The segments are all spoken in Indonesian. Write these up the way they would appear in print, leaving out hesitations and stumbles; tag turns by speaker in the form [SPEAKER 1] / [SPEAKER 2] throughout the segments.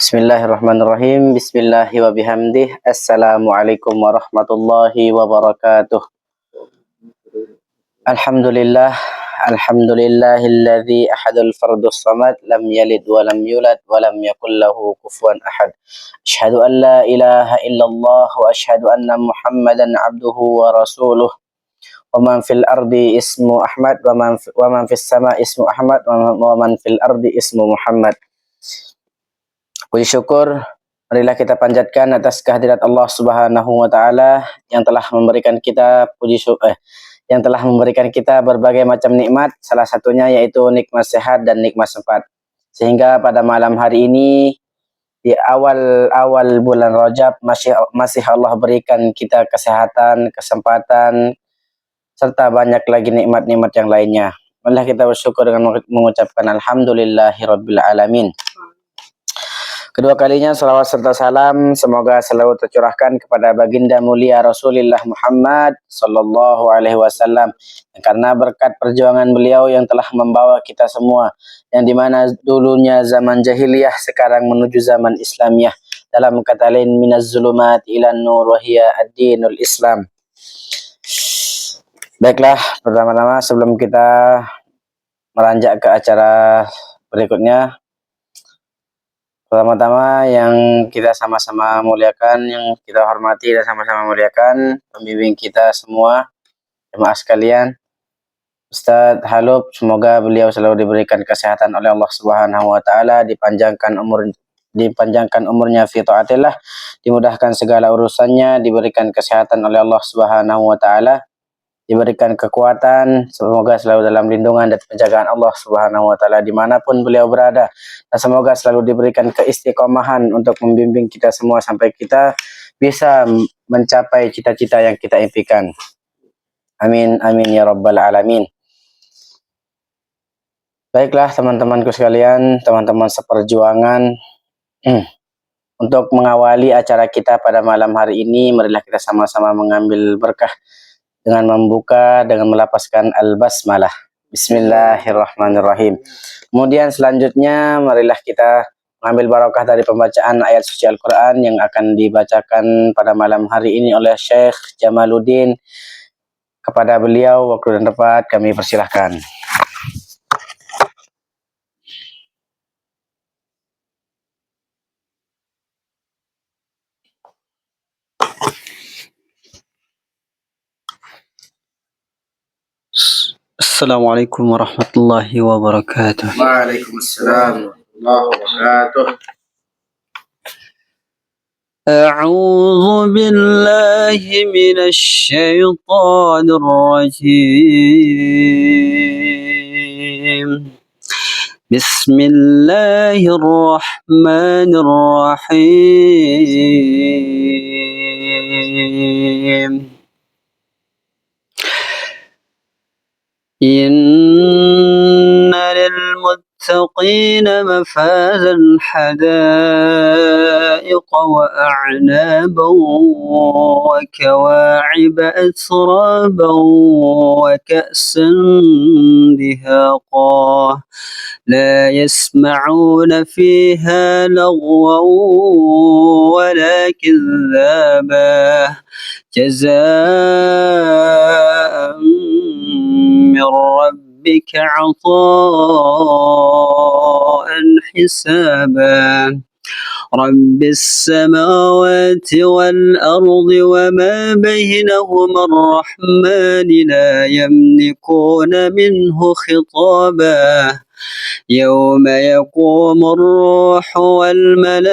[SPEAKER 1] Bismillahirrahmanirrahim. Bismillahi wa bihamdih. Assalamualaikum warahmatullahi wabarakatuh. Alhamdulillah. Alhamdulillahilladzi ahadul fardus samad lam yalid wa lam yulad wa lam yakul lahu kufuwan ahad. Asyhadu an la ilaha illallah wa asyhadu anna Muhammadan abduhu wa rasuluh. Wa man fil ardi ismu Ahmad wa man fis sama ismu Ahmad wa man fil ardi ismu Muhammad. Puji syukur marilah kita panjatkan atas kehadirat Allah Subhanahu wa taala yang telah memberikan kita yang telah memberikan kita berbagai macam nikmat, salah satunya yaitu nikmat sehat dan nikmat sempat. Sehingga pada malam hari ini di awal bulan Rajab masih Allah berikan kita kesehatan, kesempatan serta banyak lagi nikmat-nikmat yang lainnya. Marilah kita bersyukur dengan mengucapkan alhamdulillahirabbil alamin. Kedua kalinya salawat serta salam semoga selalu tercurahkan kepada baginda mulia Rasulullah Muhammad sallallahu alaihi wasallam, karena berkat perjuangan beliau yang telah membawa kita semua yang dimana dulunya zaman jahiliyah sekarang menuju zaman Islamiyah, dalam kata lain minaz zulumat ilan nur wa hiya ad-dinul Islam. Baiklah, pertama-tama sebelum kita meranjak ke acara berikutnya, pertama-tama yang kita sama-sama muliakan, yang kita hormati dan sama-sama muliakan pembimbing kita semua, jemaah sekalian, Ustadz Halub, semoga beliau selalu diberikan kesehatan oleh Allah Subhanahu wa taala, dipanjangkan umurnya fi taatillah, dimudahkan segala urusannya, diberikan kesehatan oleh Allah Subhanahu wa taala, diberikan kekuatan, semoga selalu dalam lindungan dan penjagaan Allah Subhanahu wa taala dimanapun beliau berada, dan semoga selalu diberikan keistiqomahan untuk membimbing kita semua sampai kita bisa mencapai cita-cita yang kita impikan. Amin amin ya rabbal alamin. Baiklah teman-temanku sekalian, teman-teman seperjuangan, untuk mengawali acara kita pada malam hari ini, marilah kita sama-sama mengambil berkah dengan membuka dengan melafazkan al-basmalah. Bismillahirrahmanirrahim. Kemudian selanjutnya marilah kita mengambil barokah dari pembacaan ayat suci Al-Quran yang akan dibacakan pada malam hari ini oleh Syekh Jamaluddin. Kepada beliau waktu dan tempat kami persilahkan.
[SPEAKER 2] Assalamualaikum warahmatullahi wabarakatuh.
[SPEAKER 1] Waalaikumsalam warahmatullahi wabarakatuh.
[SPEAKER 2] أعوذ بالله من الشيطان الرجيم. بسم الله الرحمن الرحيم. إن للمتقين مفازا حدائق وأعنابا وكواعب أترابا وكأسا دهاقا لا يسمعون فيها لغوا ولا كذابا جزاء من ربك عطاء حسابا رب السماوات والأرض وما بينهما الرحمن لا يملكون منه خطابا يوم يقوم الروح والملائكة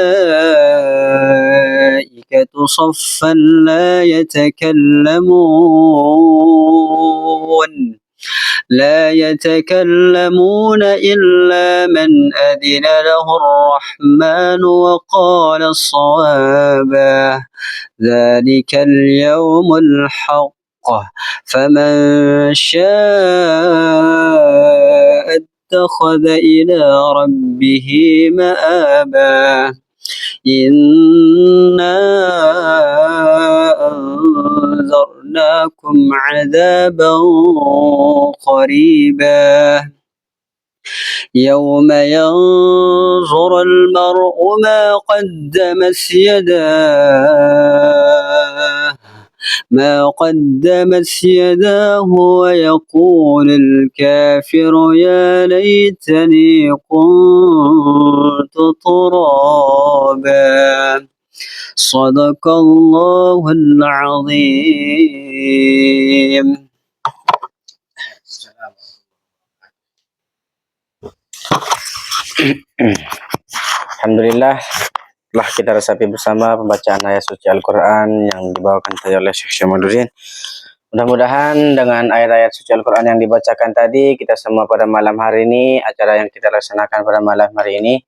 [SPEAKER 2] صفا لا يتكلمون إلا من أذن له الرحمن وقال صوابا ذلك اليوم الحق فمن شاء اتخذ إلى ربه مآبا إنا أنذرناكم عذابا قريبا يوم ينظر المرء ما قدمت يداه ويقول الكافر يا ليتني كنت ترابا. صدق الله العظيم.
[SPEAKER 1] Alhamdulillah, telah kita resapi bersama pembacaan ayat suci Al-Quran yang dibawakan tadi oleh Syekh Syamaduddin. Mudah-mudahan dengan ayat-ayat suci Al-Quran yang dibacakan tadi, kita semua pada malam hari ini, acara yang kita laksanakan pada malam hari ini,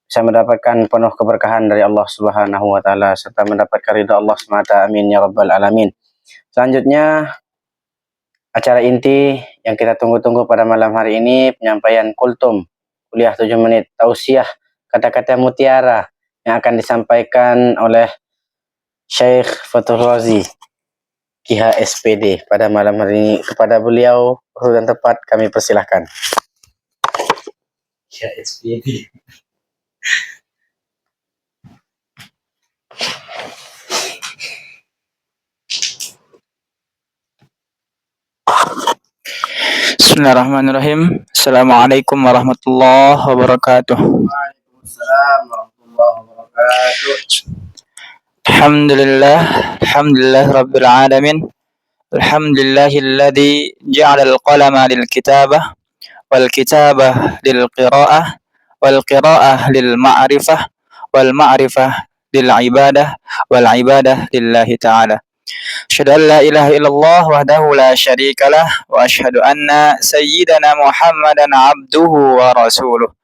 [SPEAKER 1] bisa mendapatkan penuh keberkahan dari Allah Subhanahu wa Ta'ala, serta mendapatkan ridha Allah semata. Amin ya Rabbal Alamin. Selanjutnya, acara inti yang kita tunggu-tunggu pada malam hari ini, penyampaian kultum, kuliah 7 menit, tausiah, kata-kata mutiara, yang akan disampaikan oleh Syekh Fathur Razi, KH SPD pada malam hari ini. Kepada beliau, urutan tepat kami persilahkan. KH SPD.
[SPEAKER 3] Bismillahirrahmanirrahim. Assalamualaikum warahmatullahi wabarakatuh.
[SPEAKER 1] Waalaikumsalam warahmatullahi wabarakatuh.
[SPEAKER 3] Alhamdulillah rabbil alamin. Alhamdulillahilladzi ja'ala al-qalama lil kitabah wal kitabah lil qira'ah wal qira'ah lil ma'rifah wal ma'rifah lil ibadah wal ibadah lillahi ta'ala. Asyhadu an la ilaha illallah wahdahu la syarika lah wa asyhadu anna sayyidana Muhammadan abduhu wa rasuluh.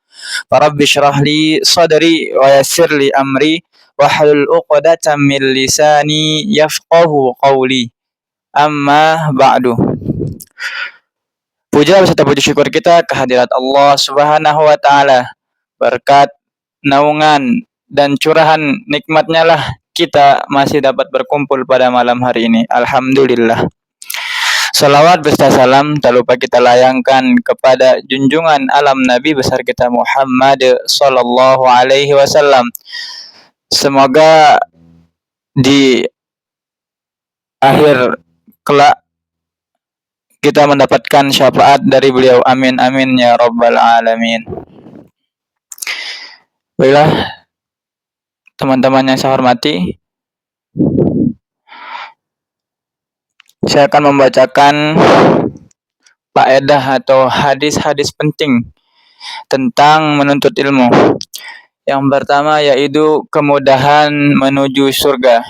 [SPEAKER 3] Rabbi syrah li sadri wa yassir li amri wahlul 'uqdatam min lisani yafqahu qawli. Amma ba'du. Puja beserta puji syukur kita kehadirat Allah Subhanahu wa Ta'ala. Berkat naungan dan curahan nikmatnya lah kita masih dapat berkumpul pada malam hari ini. Alhamdulillah. Salawat beserta salam tak lupa kita layangkan kepada junjungan alam Nabi besar kita Muhammad sallallahu alaihi wasallam. Semoga di akhir kelak kita mendapatkan syafaat dari beliau. Amin amin ya rabbal alamin. Baiklah, teman-teman yang saya hormati, saya akan membacakan faedah atau hadis-hadis penting tentang menuntut ilmu. Yang pertama yaitu kemudahan menuju surga.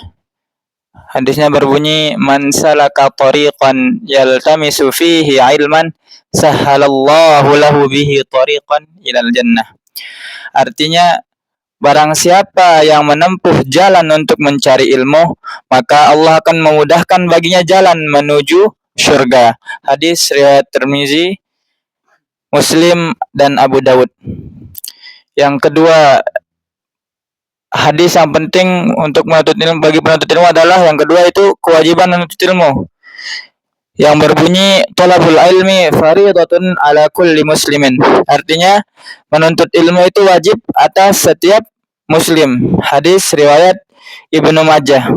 [SPEAKER 3] Hadisnya berbunyi, man salaka tariqan yaltamisu fihi ilman sahhalallahu lahu bihi tariqan ilal jannah. Artinya, barang siapa yang menempuh jalan untuk mencari ilmu, maka Allah akan memudahkan baginya jalan menuju surga. Hadis riwayat Tirmizi, Muslim, dan Abu Dawud. Yang kedua, hadis yang penting untuk menuntut ilmu bagi penuntut ilmu adalah yang kedua itu kewajiban menuntut ilmu. Yang berbunyi, thalabul ilmi fardhatun ala kulli muslimin. Artinya, menuntut ilmu itu wajib atas setiap muslim. Hadis riwayat Ibnu Majah.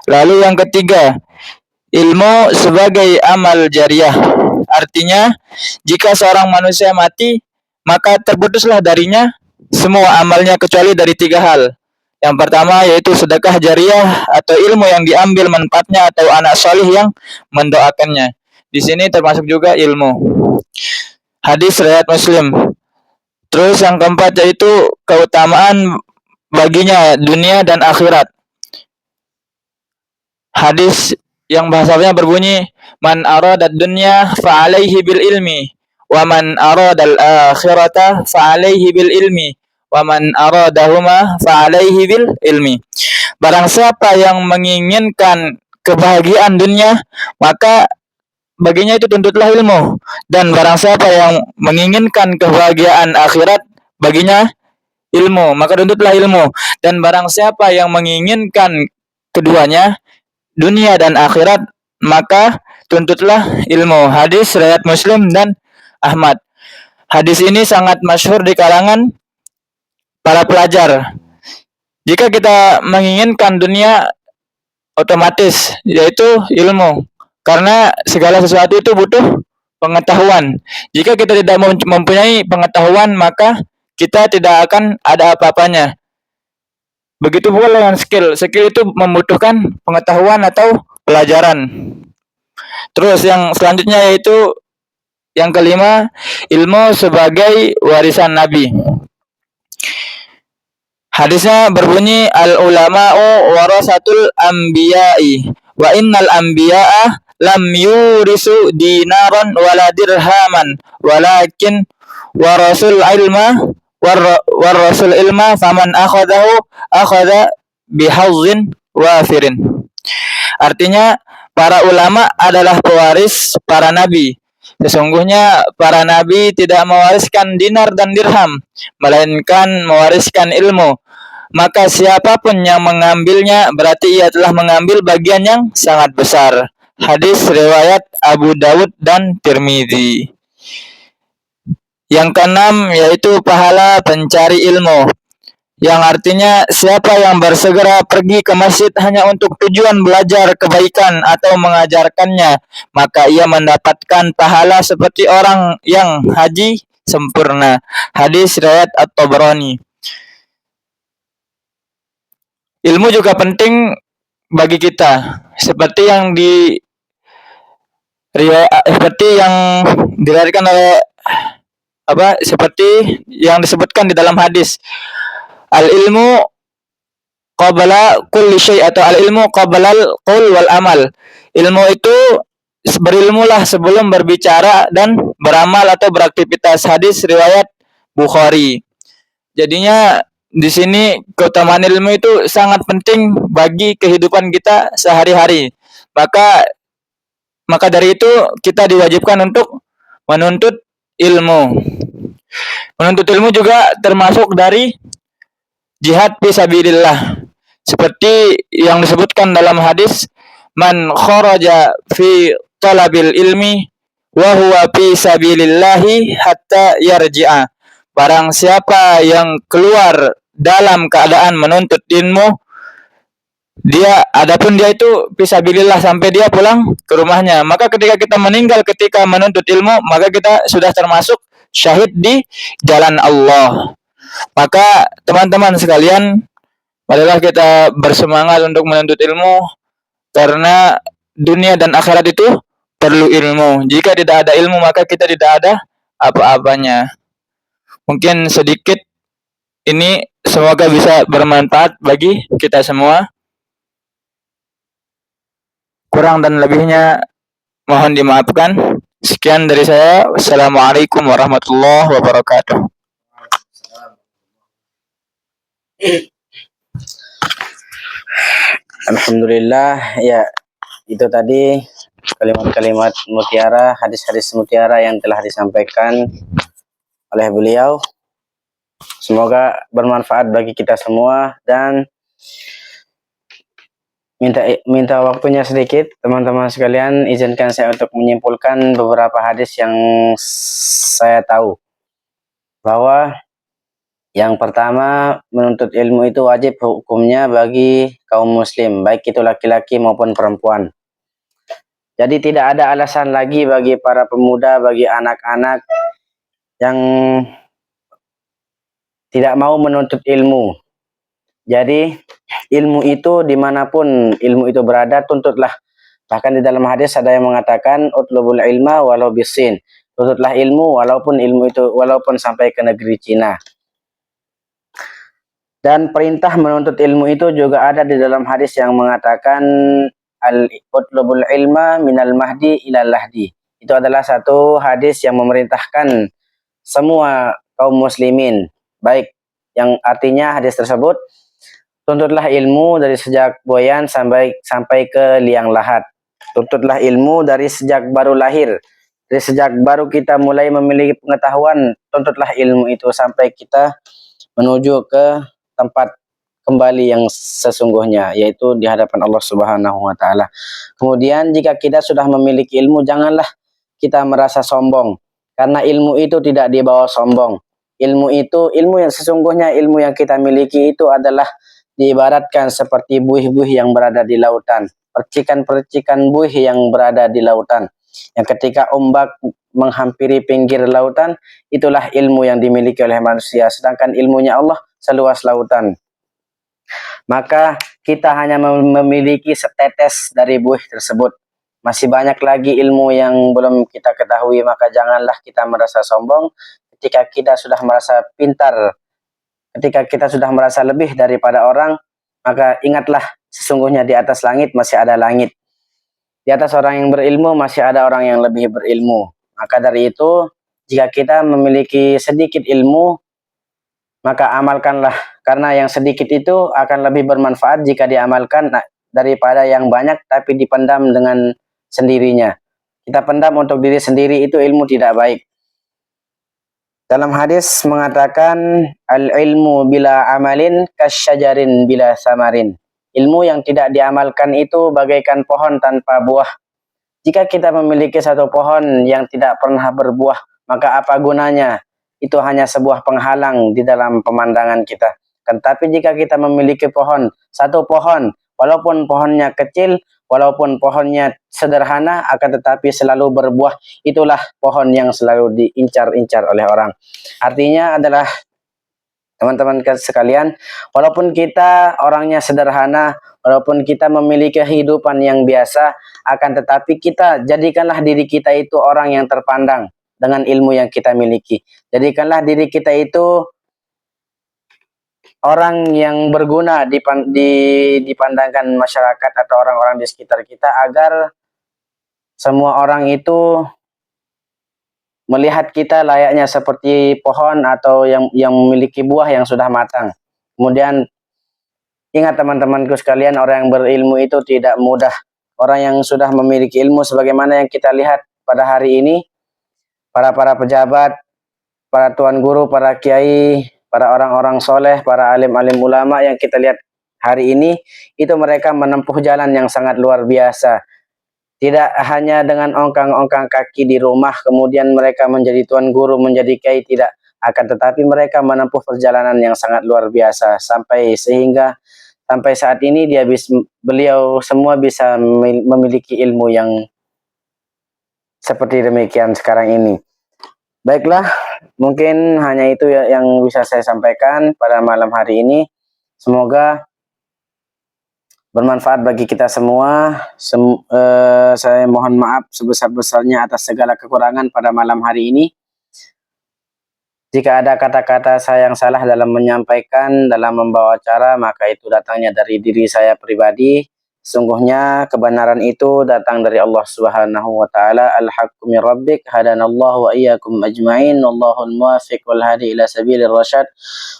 [SPEAKER 3] Lalu yang ketiga, ilmu sebagai amal jariah. Artinya, jika seorang manusia mati, maka terputuslah darinya semua amalnya kecuali dari 3 hal. Yang pertama yaitu sedekah jariah atau ilmu yang diambil manfaatnya atau anak solih yang mendoakannya. Di sini termasuk juga ilmu. Hadis riwayat Muslim. Terus yang keempat yaitu keutamaan baginya dunia dan akhirat. Hadis yang bahasanya berbunyi, man aradad dunya fa alaihi bil ilmi wa man aradal akhirata fa alaihi bil ilmi wa man aradahuma fa alaihi bil ilmi. Barang siapa yang menginginkan kebahagiaan dunia, maka baginya itu tuntutlah ilmu, dan barang siapa yang menginginkan kebahagiaan akhirat, baginya ilmu, maka tuntutlah ilmu. Dan barang siapa yang menginginkan keduanya, dunia dan akhirat, maka tuntutlah ilmu. Hadis riwayat Muslim dan Ahmad. Hadis ini sangat masyhur di kalangan para pelajar. Jika kita menginginkan dunia, otomatis yaitu ilmu. Karena segala sesuatu itu butuh pengetahuan. Jika kita tidak mempunyai pengetahuan, maka kita tidak akan ada apa-apanya. Begitu pula dengan skill. Skill itu membutuhkan pengetahuan atau pelajaran. Terus yang selanjutnya yaitu yang kelima, ilmu sebagai warisan Nabi. Hadisnya berbunyi, al-ulama'u warasatul anbiya'i wa innal anbiya'a lam yurisu dinaran wala dirhaman walakin warasul ilma warasul ilma faman akhadahu akhadha bihazzin wafirin. Artinya, para ulama adalah pewaris para nabi. Sesungguhnya para nabi tidak mewariskan dinar dan dirham, melainkan mewariskan ilmu. Maka siapapun yang mengambilnya berarti ia telah mengambil bagian yang sangat besar. Hadis riwayat Abu Dawud dan Tirmidzi. Yang keenam yaitu pahala pencari ilmu, yang artinya siapa yang bersegera pergi ke masjid hanya untuk tujuan belajar kebaikan atau mengajarkannya, maka ia mendapatkan pahala seperti orang yang haji sempurna. Hadis riwayat At-Tabrani. Ilmu juga penting bagi kita, seperti yang diriwayatkan oleh seperti yang disebutkan di dalam hadis, al-ilmu qabla kulli syai' atau al-ilmu qabla al-qaul wal amal. Ilmu itu berilmulah sebelum berbicara dan beramal atau beraktivitas. Hadis riwayat Bukhari. Jadinya di sini keutamaan ilmu itu sangat penting bagi kehidupan kita sehari-hari. Maka dari itu kita diwajibkan untuk menuntut ilmu. Menuntut ilmu juga termasuk dari jihad fisabilillah. Seperti yang disebutkan dalam hadis, man kharaja fi talabil ilmi wa huwa fi sabilillahi hatta yarji'a. Barang siapa yang keluar dalam keadaan menuntut ilmu, adapun dia itu fisabilillah sampai dia pulang ke rumahnya. Maka ketika kita meninggal ketika menuntut ilmu, maka kita sudah termasuk syahid di jalan Allah. Maka teman-teman sekalian, marilah kita bersemangat untuk menuntut ilmu, karena dunia dan akhirat itu perlu ilmu. Jika tidak ada ilmu, maka kita tidak ada apa-apanya. Mungkin sedikit ini, semoga bisa bermanfaat bagi kita semua. Kurang dan lebihnya mohon dimaafkan. Sekian dari saya. Wassalamualaikum warahmatullahi wabarakatuh.
[SPEAKER 1] Alhamdulillah, ya itu tadi kalimat-kalimat mutiara, hadis-hadis mutiara yang telah disampaikan oleh beliau. Semoga bermanfaat bagi kita semua, dan minta waktunya sedikit teman-teman sekalian. Izinkan saya untuk menyimpulkan beberapa hadis yang saya tahu. Bahwa yang pertama, menuntut ilmu itu wajib hukumnya bagi kaum muslim, baik itu laki-laki maupun perempuan. Jadi tidak ada alasan lagi bagi para pemuda, bagi anak-anak yang tidak mau menuntut ilmu. Jadi ilmu itu dimanapun ilmu itu berada, tuntutlah. Bahkan di dalam hadis ada yang mengatakan, utlubul ilma walau bisin. Tuntutlah ilmu walaupun ilmu itu sampai ke negeri Cina. Dan perintah menuntut ilmu itu juga ada di dalam hadis yang mengatakan, al-utlubul ilma minal mahdi ilal lahdi. Itu adalah satu hadis yang memerintahkan semua kaum muslimin, baik, yang artinya hadis tersebut, tuntutlah ilmu dari sejak boyan sampai ke liang lahat. Tuntutlah ilmu dari sejak baru lahir, dari sejak baru kita mulai memiliki pengetahuan. Tuntutlah ilmu itu sampai kita menuju ke tempat kembali yang sesungguhnya, yaitu di hadapan Allah Subhanahu wa taala. Kemudian jika kita sudah memiliki ilmu, janganlah kita merasa sombong. Karena ilmu itu tidak dibawa sombong. Ilmu yang sesungguhnya ilmu yang kita miliki itu adalah diibaratkan seperti buih-buih yang berada di lautan, percikan-percikan buih yang berada di lautan. Yang ketika ombak menghampiri pinggir lautan, itulah ilmu yang dimiliki oleh manusia. Sedangkan ilmunya Allah seluas lautan. Maka kita hanya memiliki setetes dari buih tersebut. Masih banyak lagi ilmu yang belum kita ketahui, maka janganlah kita merasa sombong ketika kita sudah merasa pintar, ketika kita sudah merasa lebih daripada orang, maka ingatlah sesungguhnya di atas langit masih ada langit. Di atas orang yang berilmu masih ada orang yang lebih berilmu. Maka dari itu, jika kita memiliki sedikit ilmu, maka amalkanlah. Karena yang sedikit itu akan lebih bermanfaat jika diamalkan daripada yang banyak tapi dipendam dengan sendirinya. Kita pendam untuk diri sendiri, itu ilmu tidak baik. Dalam hadis mengatakan, al-ilmu bila amalin kasyajarin bila samarin. Ilmu yang tidak diamalkan itu bagaikan pohon tanpa buah. Jika kita memiliki satu pohon yang tidak pernah berbuah, maka apa gunanya? Itu hanya sebuah penghalang di dalam pemandangan kita. Tapi jika kita memiliki satu pohon, walaupun pohonnya kecil, walaupun pohonnya sederhana, akan tetapi selalu berbuah, itulah pohon yang selalu diincar-incar oleh orang. Artinya adalah, teman-teman sekalian, walaupun kita orangnya sederhana, walaupun kita memiliki kehidupan yang biasa, akan tetapi kita jadikanlah diri kita itu orang yang terpandang dengan ilmu yang kita miliki. Jadikanlah diri kita itu orang yang berguna dipandangkan masyarakat atau orang-orang di sekitar kita, agar semua orang itu melihat kita layaknya seperti pohon atau yang memiliki buah yang sudah matang. Kemudian ingat teman-temanku sekalian, orang yang berilmu itu tidak mudah. Orang yang sudah memiliki ilmu sebagaimana yang kita lihat pada hari ini, para pejabat, para tuan guru, para kiai, para orang-orang soleh, para alim-alim ulama yang kita lihat hari ini, itu mereka menempuh jalan yang sangat luar biasa. Tidak hanya dengan ongkang-ongkang kaki di rumah, kemudian mereka menjadi tuan guru, menjadi kiai, tidak. Akan tetapi mereka menempuh perjalanan yang sangat luar biasa, sampai saat ini beliau semua bisa memiliki ilmu yang seperti demikian sekarang ini. Baiklah, mungkin hanya itu yang bisa saya sampaikan pada malam hari ini. Semoga bermanfaat bagi kita semua. Saya mohon maaf sebesar-besarnya atas segala kekurangan pada malam hari ini. Jika ada kata-kata saya yang salah dalam menyampaikan, dalam membawa acara, maka itu datangnya dari diri saya pribadi. Sungguhnya kebenaran itu datang dari Allah Subhanahu wa taala. Al-haqqu min rabbik, hadanallahu wa iyyakum ajmain, wallahul muwaffiq wal hadi ila sabilir rasyad.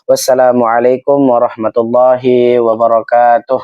[SPEAKER 1] Wassalamualaikum warahmatullahi wabarakatuh.